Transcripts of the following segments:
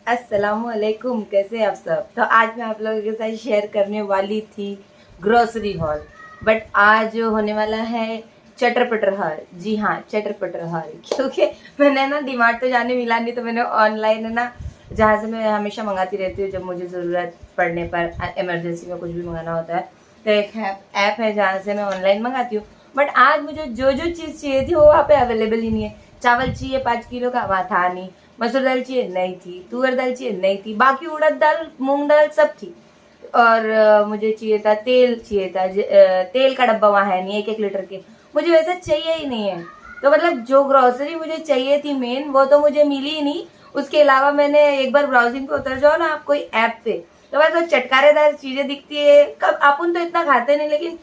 अस्सलामुअलैकुम, कैसे आप सब। तो आज मैं आप लोगों के साथ शेयर करने वाली थी ग्रोसरी हॉल। बट आज होने वाला है चटर पटर हॉल। जी हाँ, चटर पटर हॉल। क्योंकि मैंने ना डीमार्ट तो जाने मिला नहीं, तो मैंने ऑनलाइन है ना, जहाँ से मैं हमेशा मंगाती रहती हूँ जब मुझे ज़रूरत पड़ने पर, इमरजेंसी में कुछ भी मंगाना होता है, तो एक ऐप है जहाँ से मैं ऑनलाइन मंगाती हूँ। बट आज मुझे जो जो चीज़ चाहिए थी वो वहाँ पे अवेलेबल ही नहीं है। चावल चाहिए 5 किलो का, वहाँ था नहीं। मसूर दाल चाहिए, नहीं थी। तुअर दाल चाहिए, नहीं थी। बाकी उड़द दाल, मूंग दाल सब थी। और मुझे चाहिए था तेल, चाहिए था तेल का डब्बा वहाँ है नहीं, 1-1 लीटर के। मुझे वैसे चाहिए ही नहीं है। तो मतलब जो ग्रोसरी मुझे चाहिए थी मेन, वो तो मुझे मिली ही नहीं। उसके अलावा मैंने एक बार ब्राउजिंग पे उतर जाओ ना आप कोई ऐप पे, तो बस वो चटकारेदार चीजें दिखती है। कब अपन तो इतना खाते नहीं, लेकिन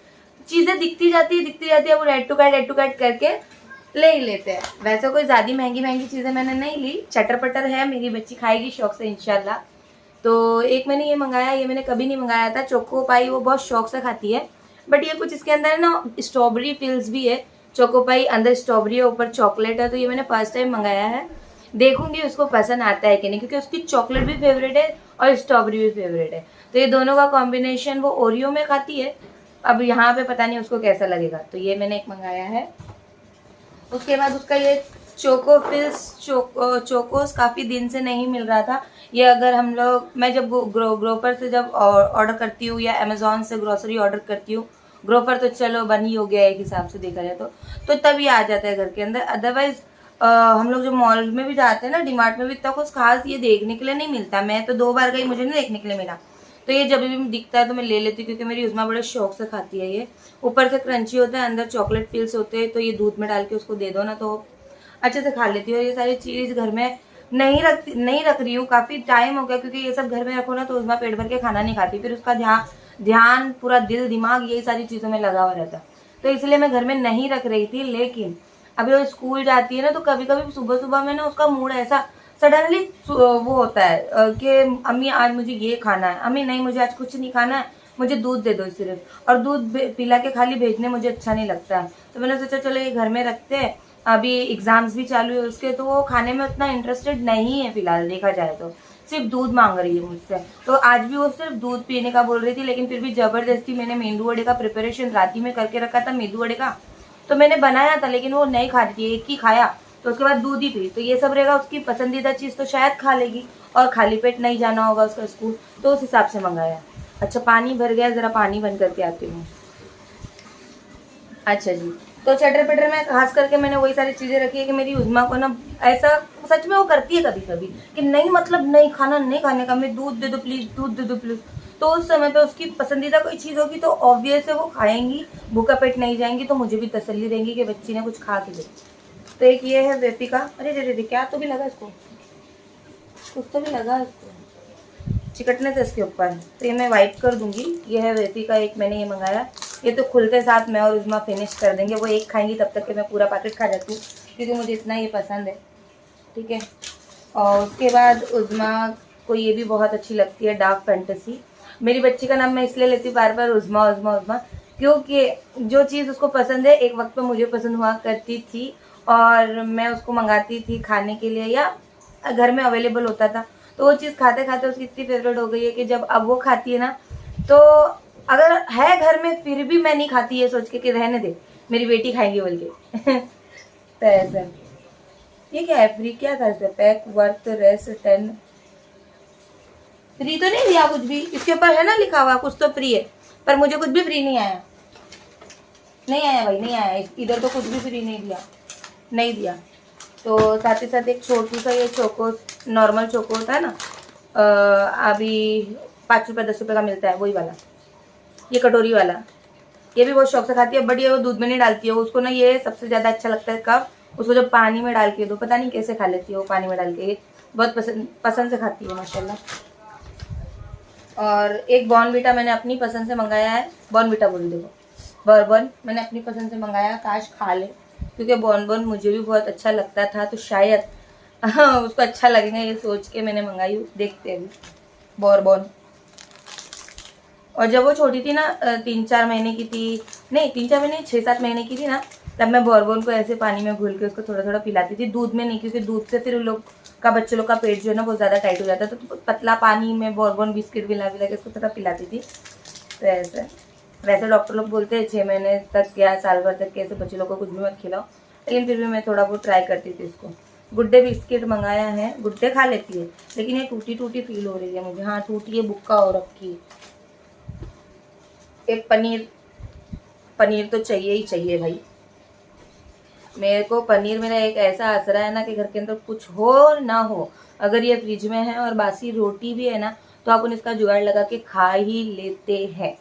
चीजें दिखती जाती है, वो एड टू कार्ट करके ले ही लेते हैं। वैसे कोई ज्यादा महंगी महंगी चीजें मैंने नहीं ली। चटर पटर है, मेरी बच्ची खाएगी शौक से इंशाल्लाह। तो एक मैंने ये मंगाया, ये मैंने कभी नहीं मंगाया था। चोको पाई वो बहुत शौक से खाती है। बट ये कुछ इसके अंदर ना स्ट्रॉबेरी फिल्स भी है। चोको पाई अंदर स्ट्रॉबेरी है, ऊपर चॉकलेट है। तो ये मैंने फर्स्ट टाइम मंगाया है। देखूंगी उसको पसंद आता है कि नहीं, क्योंकि उसकी चॉकलेट भी फेवरेट है और स्ट्रॉबेरी भी फेवरेट है। तो ये दोनों का कॉम्बिनेशन वो ओरियो में खाती है। अब यहाँ पे पता नहीं उसको कैसा लगेगा। तो ये मैंने एक मंगाया है। उसके बाद उसका ये चोकोस काफ़ी दिन से नहीं मिल रहा था। ये अगर हम लोग, मैं जब ग्रोपर से जब ऑर्डर करती हूँ या अमेजोन से ग्रोसरी ऑर्डर करती हूँ, ग्रोपर तो चलो बन ही हो गया एक हिसाब से देखा जाए तो तब ये आ जाता है घर के अंदर। अदरवाइज हम लोग जो मॉल में भी जाते हैं ना, डीमार्ट में भी, इतना कुछ खास ये देखने के लिए नहीं मिलता। मैं तो 2 बार गई, मुझे नहीं देखने के लिए मिला। तो ये जब भी दिखता है तो मैं ले लेती हूँ, क्योंकि मेरी उज़मा बड़े शौक से खाती है ये। ऊपर से क्रंची होता है, अंदर चॉकलेट फिल्स होते हैं। तो ये दूध में डाल के उसको दे दो ना, तो अच्छे से खा लेती हूँ। ये सारी चीज़ घर में नहीं रख रही हूँ, काफ़ी टाइम हो गया, क्योंकि ये सब घर में रखो ना तो उज़मा पेट भर के खाना नहीं खाती। फिर उसका ध्यान पूरा दिल दिमाग यही सारी चीज़ों में लगा हुआ रहता है। तो इसलिए मैं घर में नहीं रख रही थी। लेकिन अभी वो स्कूल जाती है ना, तो कभी कभी सुबह सुबह में ना उसका मूड ऐसा सडनली वो होता है कि अम्मी आज मुझे ये खाना है, अम्मी नहीं मुझे आज कुछ नहीं खाना है, मुझे दूध दे दो सिर्फ। और दूध पिला के खाली भेजने मुझे अच्छा नहीं लगता है। तो मैंने सोचा चलो ये घर में रखते हैं। अभी एग्जाम्स भी चालू है उसके, तो वो खाने में उतना इंटरेस्टेड नहीं है फिलहाल, देखा जाए तो सिर्फ दूध मांग रही है मुझसे। तो आज भी वो सिर्फ दूध पीने का बोल रही थी, लेकिन फिर भी जबरदस्ती मैंने मेंदू वड़े का प्रिपरेशन राती में करके रखा था, मेंदू वड़े का। तो मैंने बनाया था, लेकिन वो नहीं खा रही थी, एक ही खाया। तो उसके बाद दूध ही पी। तो ये सब रहेगा, उसकी पसंदीदा चीज़ तो शायद खा लेगी, और खाली पेट नहीं जाना होगा उसका स्कूल, तो उस हिसाब से मंगाया। अच्छा, पानी भर गया, ज़रा पानी बंद करके आती हूँ। अच्छा जी। तो चटर पटर में खास करके मैंने वही सारी चीज़ें रखी है कि मेरी उज़मा को ना ऐसा सच में वो करती है कभी कभी कि नहीं, मतलब नहीं खाना, नहीं खाने का, मैं दूध दे दो प्लीज़, दूध दे दो प्लीज़। तो उस समय पे उसकी पसंदीदा कोई चीज़ होगी तो ऑब्वियस है वो खाएंगी, भूखा पेट नहीं जाएंगी। तो मुझे भी तसल्ली रहेंगी कि बच्ची ने कुछ खा के दे। तो एक ये है वेपी का। अरे रे रे, क्या तो भी लगा इसको, कुछ तो भी लगा इसको, चिकटने से इसके ऊपर। तो ये मैं वाइप कर दूंगी। ये है वेपी का, एक मैंने ये मंगाया। ये तो खुलते साथ मैं और उज़मा फिनिश कर देंगे। वो एक खाएंगी तब तक कि मैं पूरा पैकेट खा जाती हूँ, क्योंकि मुझे इतना ये पसंद है। ठीक है। और उसके बाद उज़मा को ये भी बहुत अच्छी लगती है, डार्क फैंटेसी। मेरी बच्ची का नाम मैं इसलिए लेती हूँ बार बार, उज़मा उज़मा उज़मा, क्योंकि जो चीज़ उसको पसंद है एक वक्त पे मुझे पसंद हुआ करती थी, और मैं उसको मंगाती थी खाने के लिए, या घर में अवेलेबल होता था। तो वो चीज़ खाते खाते उसकी इतनी फेवरेट हो गई है कि जब अब वो खाती है ना, तो अगर है घर में फिर भी मैं नहीं खाती, ये सोच के कि रहने दे, मेरी बेटी खाएंगी बोल के। तो ऐसा। ये क्या है, फ्री क्या था इसमें, पैक वर्थ रेस 10। फ्री तो नहीं दिया कुछ भी, इसके ऊपर है ना लिखा हुआ कुछ तो फ्री है, पर मुझे कुछ भी फ्री नहीं आया। नहीं आया भाई, नहीं आया, इधर तो कुछ भी फ्री नहीं दिया, नहीं दिया। तो साथ ही साथ एक छोटू सा ये चोको, नॉर्मल चोको होता है ना, अभी 5 रुपये 10 रुपये का मिलता है, वही वाला, ये कटोरी वाला। ये भी बहुत शौक से खाती है, बट ये वो दूध में नहीं डालती है। उसको ना ये सबसे ज़्यादा अच्छा लगता है कब, उसको जब पानी में डाल के दो, पता नहीं कैसे खा लेती है वो पानी में डाल के। ये बहुत पसंद से खाती है माशाल्लाह। और एक बॉर्नविटा मैंने अपनी पसंद से मंगाया है। बॉर्नविटा बोल देखो, बर्बन मैंने अपनी पसंद से मंगाया, काश खा ले, क्योंकि बॉर्नबॉर्न मुझे भी बहुत अच्छा लगता था, तो शायद उसको अच्छा लगेगा, ये सोच के मैंने मंगाई। देखते हैं अभी बॉर्बन। और जब वो छोटी थी ना, 3-4 महीने की थी, नहीं 3-4 महीने, 6-7 महीने की थी ना, तब मैं बॉर्बन को ऐसे पानी में घोल के उसको थोड़ा थोड़ा पिलाती थी, दूध में नहीं, क्योंकि दूध से फिर उन लोग का बच्चों लोग का पेट जो है ना बहुत ज़्यादा टाइट हो जाता है, तो पतला पानी में बॉर्बन बिस्किट मिला के उसको थोड़ा पिलाती थी। तो ऐसे वैसे डॉक्टर लोग बोलते हैं 6 महीने तक या साल भर तक कैसे बच्चे लोग को कुछ भी मत खिलाओ, लेकिन फिर भी मैं थोड़ा बहुत ट्राई करती थी इसको। गुड्डे बिस्किट मंगाया है, गुड्डे खा लेती है, लेकिन ये टूटी टूटी फील हो रही है मुझे। हाँ टूटी है, बुक्का हो रखी। एक पनीर तो चाहिए ही चाहिए भाई मेरे को। पनीर मेरा एक ऐसा आसरा है ना कि घर के अंदर कुछ हो ना हो, अगर ये फ्रिज में है और बासी रोटी भी है ना, तो अपन इसका जुगाड़ लगा के खा ही लेते हैं।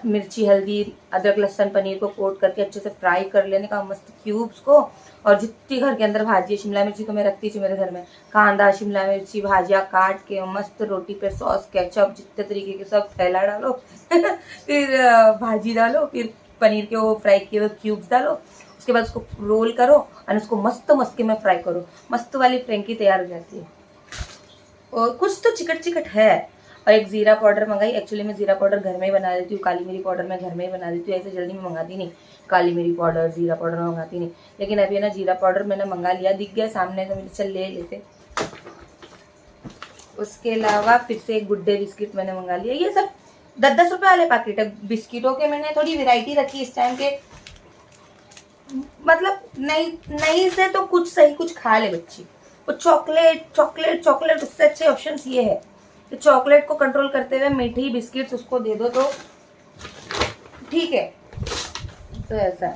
मिर्ची हल्दी अदरक लहसुन पनीर को कोट करके अच्छे से फ्राई कर लेने का मस्त क्यूब्स को, और जितनी घर के अंदर भाजी, शिमला मिर्ची तो मैं रखती थी मेरे घर में, कांदा शिमला मिर्ची भाजिया काट के मस्त रोटी पे सॉस केचप जितने तरीके के सब फैला डालो फिर भाजी डालो, फिर पनीर के वो फ्राई किए हुए क्यूब्स डालो, उसके बाद उसको रोल करो और उसको मस्त मस्के में फ्राई करो, मस्त वाली फ्रेंकी तैयार हो जाती है। और कुछ तो चिकट चिकट है। और एक जीरा पाउडर मंगाई, एक्चुअली मैं जीरा पाउडर घर में ही बना देती हूँ, काली मिरी पाउडर मैं घर में ही बना देती हूँ, ऐसे जल्दी में मंगाती नहीं, काली मिरी पाउडर जीरा पाउडर मैं मंगाती नहीं। लेकिन अभी है ना जीरा पाउडर मैंने मंगा लिया, दिख गया सामने तो मैंने चल ले लेते। उसके अलावा फिर से एक गुड्डे बिस्किट मैंने मंगा लिया, ये सब 10-10 रुपये वाले पैकेट है बिस्किटों के। मैंने थोड़ी वेराइटी रखी इस टाइम के, मतलब नहीं से तो कुछ सही कुछ खा ले बच्ची। वो चॉकलेट उससे अच्छे ऑप्शन ये है कि चॉकलेट को कंट्रोल करते हुए मीठी बिस्किट्स उसको दे दो तो ठीक है। तो ऐसा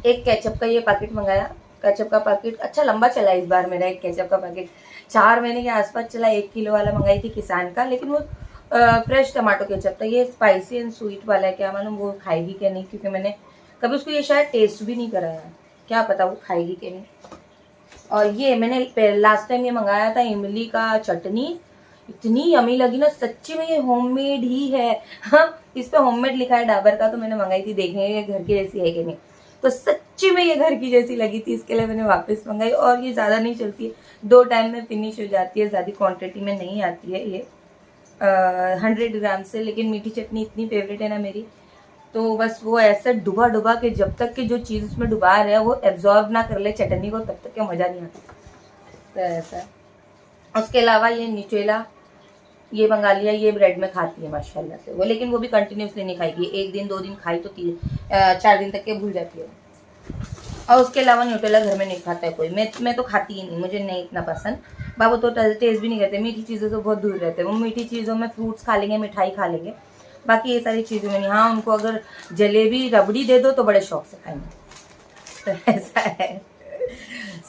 एक केचप का ये पैकेट मंगाया, केचप का पैकेट अच्छा लंबा चला इस बार मेरा। एक केचप का पैकेट 4 महीने के आसपास चला। 1 किलो वाला मंगाई थी किसान का, लेकिन वो फ्रेश टमाटो केचप था। ये स्पाइसी एंड स्वीट वाला है, क्या मालूम वो खाएगी क्या नहीं, क्योंकि मैंने कभी उसको ये शायद टेस्ट भी नहीं कराया, क्या पता वो खाएगी कि नहीं। और ये मैंने लास्ट टाइम ये मंगाया था इमली का चटनी, इतनी यमी लगी ना सच्ची में, ये होममेड ही है। हाँ इस पे होममेड लिखा है डाबर का, तो मैंने मंगाई थी, देखेंगे घर की जैसी है कि नहीं। तो सच्ची में ये घर की जैसी लगी थी, इसके लिए मैंने वापस मंगाई। और ये ज़्यादा नहीं चलती है, 2 टाइम में फिनिश हो जाती है, ज़्यादा क्वांटिटी में नहीं आती है ये 100 ग्राम से। लेकिन मीठी चटनी इतनी फेवरेट है ना मेरी, तो बस वो ऐसे डुबा के जब तक कि जो चीज़ उसमें डुबा रहे हैं वो एब्जॉर्ब ना कर ले चटनी को, तब तक के मज़ा नहीं आता। तो ऐसा। उसके अलावा ये न्यूट्रेला ये मंगा लिया, ये ब्रेड में खाती है माशाल्लाह से वो, लेकिन वो भी कंटिन्यूसली नहीं खाएगी, 1 दिन 2 दिन खाई तो 4 दिन तक के भूल जाती है। और उसके अलावा न्यूट्रेला घर में नहीं खाता है कोई, मैं तो खाती ही नहीं, मुझे नहीं इतना पसंद। बाबू तो टेस्ट भी नहीं करते, मीठी चीज़ों से बहुत दूर रहते हैं। वो मीठी चीज़ों में फ्रूट्स खा लेंगे, मिठाई खा लेंगे, बाकी ये सारी चीज़ों में नहीं। हाँ उनको अगर जलेबी रबड़ी दे दो तो बड़े शौक से खाएंगे। तो ऐसा है।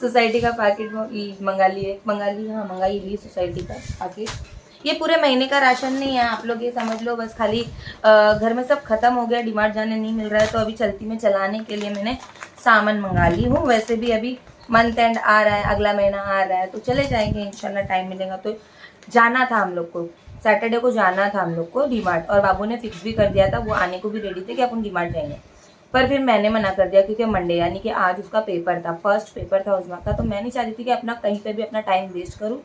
सोसाइटी का पैकेट मंगाई सोसाइटी का पैकेट। ये पूरे महीने का राशन नहीं है, आप लोग ये समझ लो, बस खाली घर में सब खत्म हो गया, डिमार्ट जाने नहीं मिल रहा है, तो अभी चलती में चलाने के लिए मैंने सामान मंगा ली हूँ। वैसे भी अभी मंथ एंड आ रहा है, अगला महीना आ रहा है, तो चले जाएंगे इंशाल्लाह, टाइम मिलेगा तो। जाना था हम लोग को, सैटरडे को जाना था हम लोग को डीमार्ट, और बाबू ने फिक्स भी कर दिया था, वो आने को भी रेडी थे कि अपन डीमार्ट जाएंगे। पर फिर मैंने मना कर दिया, क्योंकि मंडे यानी कि आज उसका पेपर था, फर्स्ट पेपर था उस्मा का, तो मैं नहीं चाह रही थी कि अपना कहीं पे भी अपना टाइम वेस्ट करूँ।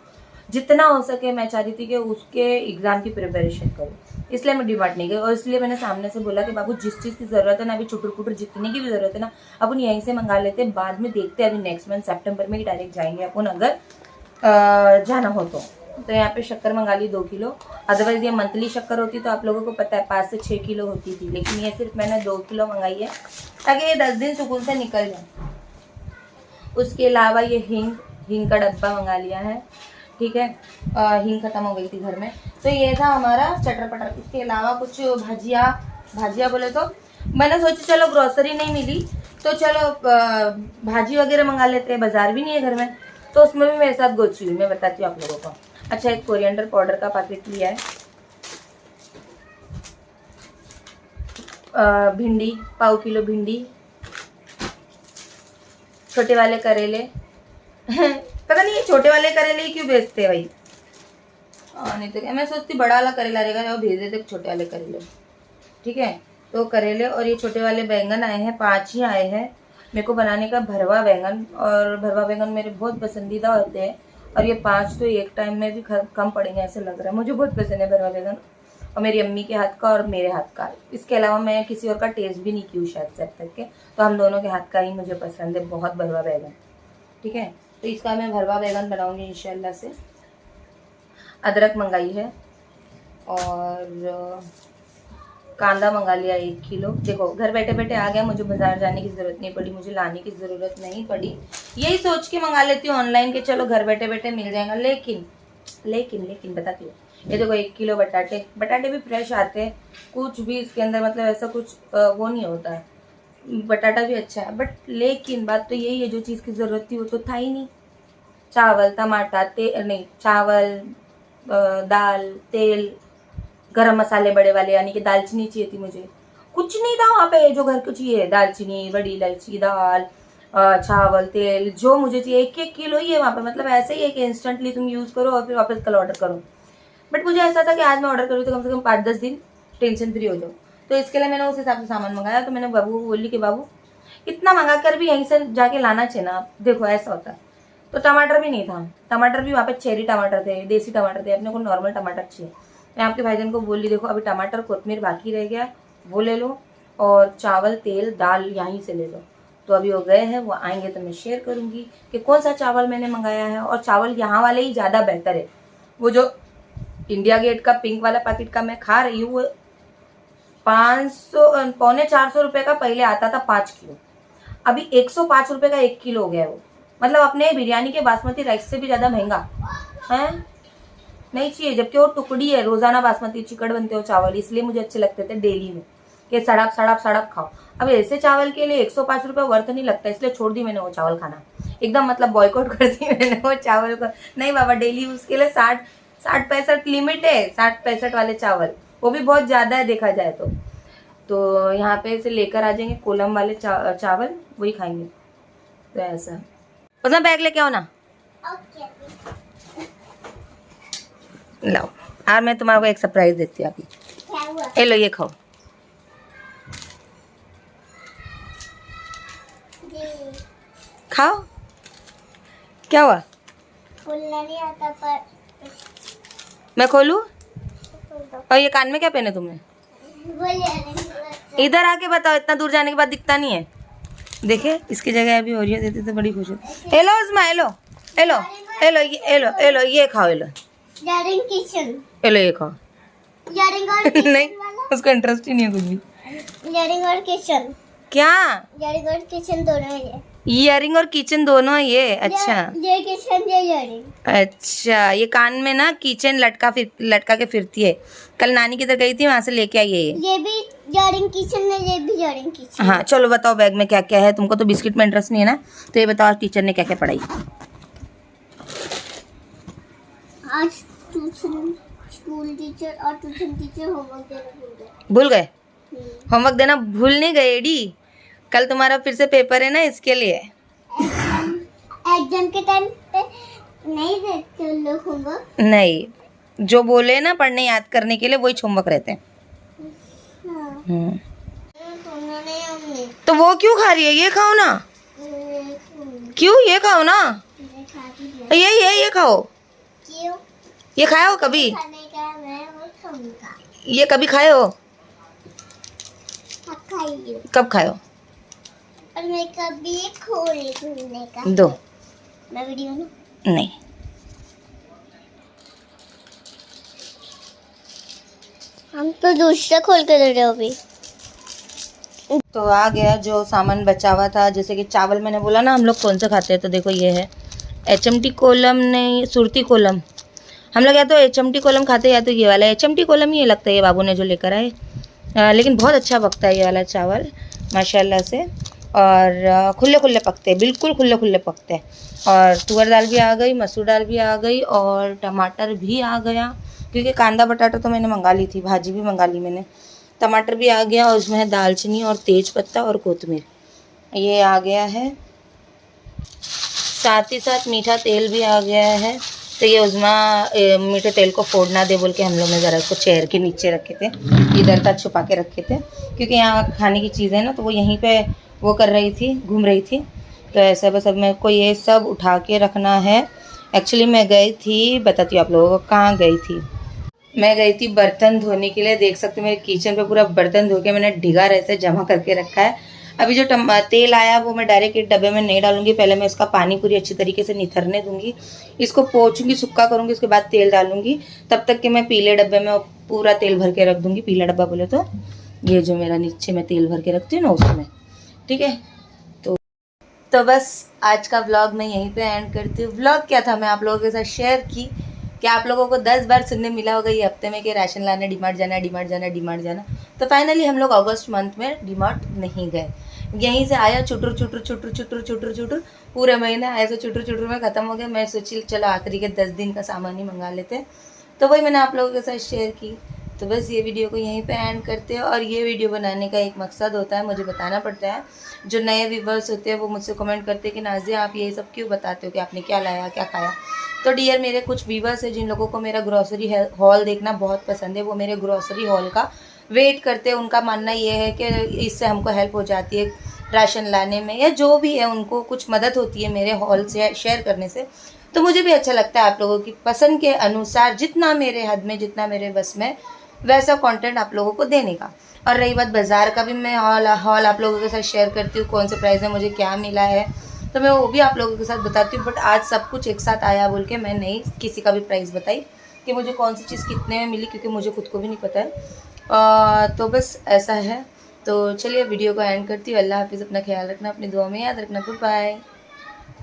जितना हो सके मैं चाह रही थी कि उसके एग्ज़ाम की प्रिपरेशन करूँ, इसलिए मैं डीमार्ट नहीं गई। और इसलिए मैंने सामने से बोला कि बाबू जिस चीज़ की ज़रूरत है ना, अभी चुटर पुटर जितने की भी ज़रूरत है ना, अपन यहीं से मंगा लेते हैं, बाद में देखते हैं, अभी नेक्स्ट मंथ सितंबर में ही डायरेक्ट जाएंगे अपन, अगर जाना हो तो। यहाँ पे शक्कर मंगा ली 2 किलो, अदरवाइज ये मंथली शक्कर होती तो आप लोगों को पता है 5 से 6 किलो होती थी, लेकिन ये सिर्फ मैंने 2 किलो मंगाई है ताकि ये 10 दिन सुकून से निकल जाए। उसके अलावा ये हींग का डब्बा मंगा लिया है, ठीक है, हींग खत्म हो गई थी घर में, तो ये था हमारा चटर पटर। इसके अलावा कुछ भाजिया बोले तो मैंने सोचा चलो ग्रोसरी नहीं मिली तो चलो भाजी वगैरह मंगा लेते हैं, बाजार भी नहीं है घर में, तो उसमें भी मेरे साथ गोची हुई, मैं बताती हूँ आप लोगों को। अच्छा एक कोरिएंडर पाउडर का पैकेट लिया है, भिंडी 1/4 किलो भिंडी, छोटे वाले करेले पता नहीं ये छोटे वाले करेले ही क्यों बेचते हैं भाई, नहीं तो क्या, मैं सोचती बड़ा वाला करेला रहेगा, वो भेज देते छोटे वाले करेले, ठीक है। तो करेले और ये छोटे वाले बैंगन आए हैं, 5 ही आए हैं मेरे को बनाने का भरवा बैंगन, और भरवा बैंगन मेरे बहुत पसंदीदा होते हैं, और ये 5 तो एक टाइम में भी कम पड़ेंगे ऐसे लग रहा है, मुझे बहुत पसंद है भरवा बैंगन। और मेरी अम्मी के हाथ का और मेरे हाथ का। इसके अलावा मैं किसी और का टेस्ट भी नहीं की हूँ शायद से अब तक के, तो हम दोनों के हाथ का ही मुझे पसंद है बहुत, भरवा बैगन। ठीक है, तो इसका मैं भरवा बैगन बनाऊँगी इंशाल्लाह से। अदरक मंगाई है और कांदा मंगा लिया 1 किलो। देखो घर बैठे बैठे आ गया, मुझे बाजार जाने की ज़रूरत नहीं पड़ी, मुझे लाने की ज़रूरत नहीं पड़ी। यही सोच के मंगा लेती हूँ ऑनलाइन के चलो घर बैठे बैठे मिल जाएगा। लेकिन लेकिन लेकिन बताती हूँ, ये देखो 1 किलो बटाटे भी फ्रेश आते हैं, कुछ भी इसके अंदर मतलब ऐसा कुछ वो नहीं होता है, बटाटा भी अच्छा है। बट लेकिन बात तो यही है, जो चीज़ की ज़रूरत थी वो तो था ही नहीं। चावल, टमाटर, तेल नहीं, चावल, दाल, तेल, गरम मसाले बड़े वाले, यानी कि दालचीनी चाहिए थी मुझे, कुछ नहीं था वहाँ पे जो घर को चाहिए। दालचीनी, बड़ी इलायची, दाल, चावल, तेल, जो मुझे चाहिए 1-1 किलो ही है वहाँ पे। मतलब ऐसे ही है कि इंस्टेंटली तुम यूज़ करो और फिर वापस कल ऑर्डर करो। बट मुझे ऐसा था कि आज मैं ऑर्डर करूँ तो कम से कम 5-10 दिन टेंशन फ्री हो जाओ। तो इसके लिए मैंने उस हिसाब से सामान मंगाया। तो मैंने बाबू को बोली कि बाबू इतना मंगा कर भी यहीं से जाके लाना चाहिए ना, देखो ऐसा होता है। तो टमाटर भी नहीं था, टमाटर भी वहाँ पे चेरी टमाटर थे, देसी टमाटर थे, अपने को नॉर्मल टमाटर चाहिए। मैं आपके भाईजान को बोली देखो अभी टमाटर कोतमीर बाकी रह गया, वो ले लो, और चावल, तेल, दाल यहीं से ले लो। तो अभी वो गए हैं, वो आएंगे तो मैं शेयर करूँगी कि कौन सा चावल मैंने मंगाया है। और चावल यहाँ वाले ही ज़्यादा बेहतर है। वो जो इंडिया गेट का पिंक वाला पैकेट का मैं खा रही हूँ, वो 450 रुपये का पहले आता था 5 किलो, अभी 105 रुपये का 1 किलो हो गया है वो। मतलब अपने बिरयानी के बासमती राइस से भी ज़्यादा महंगा है। नहीं चाहिए, जबकि वो टुकड़ी है, रोजाना बासमती चिकन बनते हो चावल, इसलिए मुझे अच्छे लगते थे डेली में कि सड़प खाओ। अब ऐसे चावल के लिए 105 रुपये वर्थ नहीं लगता, इसलिए छोड़ दी मैंने वो चावल खाना, एकदम मतलब बॉयकॉट कर दी मैंने वो चावल को। नहीं बाबा, डेली उसके लिए 60-65 लिमिट है, 60-65 वाले चावल, वो भी बहुत ज़्यादा है देखा जाए तो यहाँ पे से लेकर आ जाएंगे कोलम वाले चावल, वही खाएंगे। तो ऐसा उसमें बैग लेके आओ ना। लाओ, और मैं तुम्हारे को एक सरप्राइज देती हूँ अभी। ये लो, ये खाओ। खाओ। क्या हुआ? खोलना नहीं आता पर मैं खोलूं? और ये कान में क्या पहने तुमने? इधर आके बताओ, इतना दूर जाने के बाद दिखता नहीं है। देखे इसकी जगह अभी ओरियो देते तो बड़ी खुश होती। Hello Usma, hello hello hello hello, ये खाओ, हेलो किचन, हेलो ये खाओ। नहीं, उसको इंटरेस्ट ही नहीं है कुछ भी। और किचन क्या? और किचन दोनों है। ईयरिंग और किचन दोनों है ये। अच्छा ये किचन, ये ईयरिंग। अच्छा, ये कान में ना किचन लटका के फिरती है। कल नानी की तरफ गई थी, वहाँ से लेके आई है ये भी ईयरिंग किचन है, ये भी ईयरिंग किचन। हाँ चलो बताओ बैग में क्या क्या है। तुमको तो बिस्किट में इंटरेस्ट नहीं है ना, तो ये बताओ टीचर ने क्या क्या पढ़ाई आज? स्कूल टीचर और ट्यूशन टीचर होमवर्क देना भूल गए। होमवर्क देना भूल नहीं गए डी, कल तुम्हारा फिर से पेपर है ना, इसके लिए। एग्जाम के टाइम पे नहीं देते लोग होमवर्क? नहीं, जो बोले ना पढ़ने याद करने के लिए वही होमवर्क रहते हैं। तो वो क्यों खा रही है? ये खाओ ना। क्यों? ये खाओ ना, ये खाओ। क्यों? ये खाए हो कभी? ये कभी खाए हो? कब खाए हो? और मैं कभी खोलने का दो मैं वीडियो नहीं। हम तो दूसरा खोल के दे रहे हो अभी। तो आ गया जो सामान बचा हुआ था, जैसे कि चावल मैंने बोला ना हम लोग कौन से खाते हैं, तो देखो ये है HMT कोलम, नहीं सुरती कोलम। हम लोग या तो HMT कोलम खाते हैं या तो ये वाला HMT कोलम ही लगता है, ये बाबू ने जो लेकर आए। लेकिन बहुत अच्छा पकता है ये वाला चावल माशाल्लाह से, और खुले खुले पकते हैं, बिल्कुल खुले खुले पकते हैं। और तुअर दाल भी आ गई, मसूर दाल भी आ गई, और टमाटर भी आ गया, क्योंकि कांदा बटाटा तो मैंने मंगा ली थी, भाजी भी मंगा ली मैंने। टमाटर भी आ गया, और उसमें है दालचीनी और तेज पत्ता और कोतमीर, ये आ गया है। साथ ही साथ मीठा तेल भी आ गया है। तो ये उज़्मा मीठे तेल को फोड़ ना दे बोल के हम लोग ने ज़रा इसको चेयर के नीचे रखे थे, इधर तक छुपा के रखे थे, क्योंकि यहाँ खाने की चीज़ें ना तो वो यहीं पे वो कर रही थी, घूम रही थी। तो ऐसा बस अब मेरे को ये सब उठा के रखना है। एक्चुअली मैं गई थी, बताती हूँ आप लोगों को कहाँ गई थी। मैं गई थी बर्तन धोने के लिए, देख सकते हो मेरे किचन पे पूरा बर्तन धो के मैंने ढिगार ऐसे जमा करके रखा है। अभी जो तेल आया वो मैं डायरेक्ट एक डब्बे में नहीं डालूंगी, पहले मैं इसका पानी पूरी अच्छी तरीके से निथरने दूंगी, इसको पोंछूंगी, सूखा करूंगी, उसके बाद तेल डालूंगी। तब तक के मैं पीले डब्बे में पूरा तेल भर के रख दूंगी। पीला डब्बा बोले तो ये जो मेरा नीचे मैं तेल भर के रखती हूँ ना उसमें, ठीक है। तो बस आज का व्लॉग मैं यहीं पे एंड करती हूँ। व्लॉग क्या था, मैं आप लोगों के साथ शेयर की कि आप लोगों को 10 बार सुनने मिला होगा ये हफ्ते में कि राशन लाने डीमार्ट जाना, डीमार्ट जाना, डीमार्ट जाना। तो फाइनली हम लोग अगस्त मंथ में डीमार्ट नहीं गए, यहीं से आया चुटुर चुटुर चुटुर चुटुर चुटुर चुटुर, पूरे महीने ऐसे चुटुर चुटुर में ख़त्म हो गया। मैं सोची चलो आखिरी के 10 दिन का सामान ही मंगा लेते हैं, तो वही मैंने आप लोगों के साथ शेयर की। तो बस ये वीडियो को यहीं पे एंड करते हैं। और ये वीडियो बनाने का एक मकसद होता है, मुझे बताना पड़ता है। जो नए व्यूवर्स होते हैं वो मुझसे कमेंट करते हैं कि नाज़िया आप ये सब क्यों बताते हो कि आपने क्या लाया, क्या खाया। तो डियर मेरे कुछ व्यूवर्स हैं जिन लोगों को मेरा ग्रॉसरी हॉल देखना बहुत पसंद है, वो मेरे ग्रॉसरी हॉल का वेट करते हैं। उनका मानना ये है कि इससे हमको हेल्प हो जाती है राशन लाने में, या जो भी है उनको कुछ मदद होती है मेरे हॉल से शेयर करने से। तो मुझे भी अच्छा लगता है आप लोगों की पसंद के अनुसार जितना मेरे हद में, जितना मेरे बस में, वैसा कंटेंट आप लोगों को देने का। और रही बात बाज़ार का भी, मैं हॉल आप लोगों के साथ शेयर करती हूँ, कौन से प्राइस में मुझे क्या मिला है, तो मैं वो भी आप लोगों के साथ बताती हूँ। बट आज सब कुछ एक साथ आया बोल के मैं नहीं किसी का भी प्राइस बताई कि मुझे कौन सी चीज़ कितने में मिली, क्योंकि मुझे खुद को भी नहीं पता है। तो बस ऐसा है। तो चलिए वीडियो को एंड करती हूँ। अल्लाह हाफिज़, अपना ख्याल रखना, अपनी दुआ में याद रखना। Good bye.